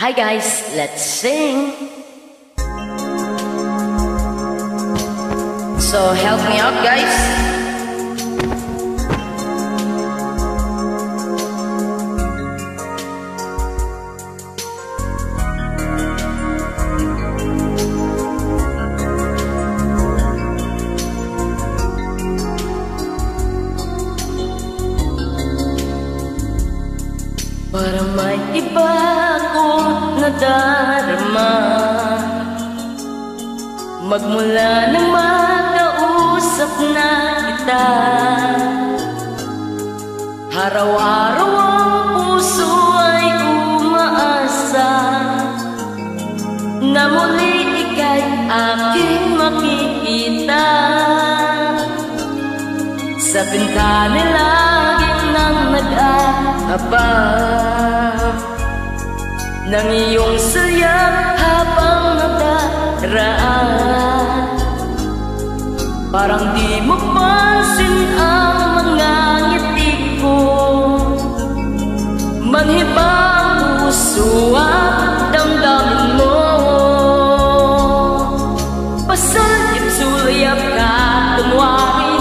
Hi guys, let's sing. So help me out guys. Para may iba akong nadarama, magmula nang makausap na kita, araw-araw ang puso ay umaasa na muli ika'y aking makikita. Sa bintana laging nang nag-aabang ng iyong sayap habang nadaraan. Parang di mo pansin ang mga ngiti ko, manghibang puso at damdamin mo. Pasalip-suliyap ka, kunwari,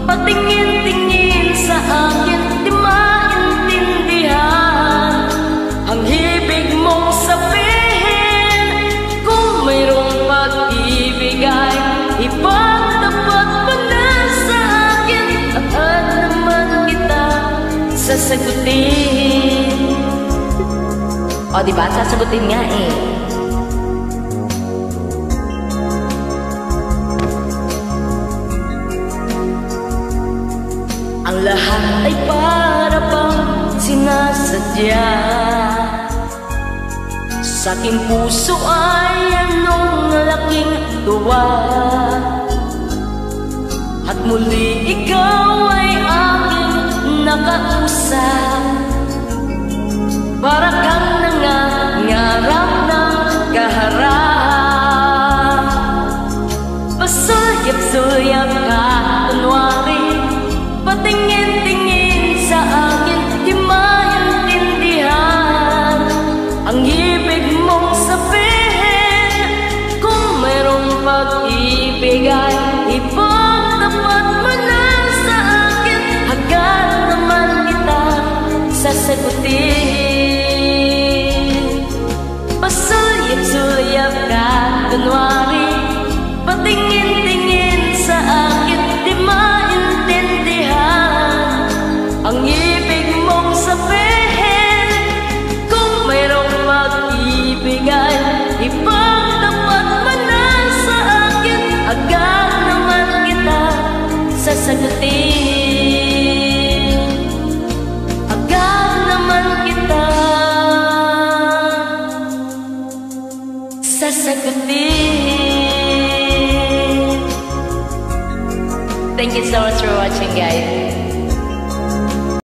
patingin-tingin sa akin, di maintindihan ang ibig mong sabihin. Kung mayroong pag-ibig ay ipagtapat mo na sa akin, at naman kita sasagutin. O diba, sasagutin nga eh. Ang lahat ay para bang sinasadya, sa aking puso ay anong laking tuwa, at muli ikaw ay aking nakausap. Para kang nangangarap ng kaharap, pasuyap-suyap ka, kunwari, patingin-tingin sa akin, di maintindihan ang ibig mong sabihin. Kung mayroong pag-ibig ay ipagtapat mo na sa akin, agad naman kita sasagutin. Pasuyap-suyap ka, kunwari, patingin-tingin sa akin, di maintindihan ang ibig mong sabihin. Kung mayroong pag-ibig ay ipagtapat mo na sa akin, agad naman kita sasagutin. Agad naman kita sasagutin. Thank you so much for watching guys.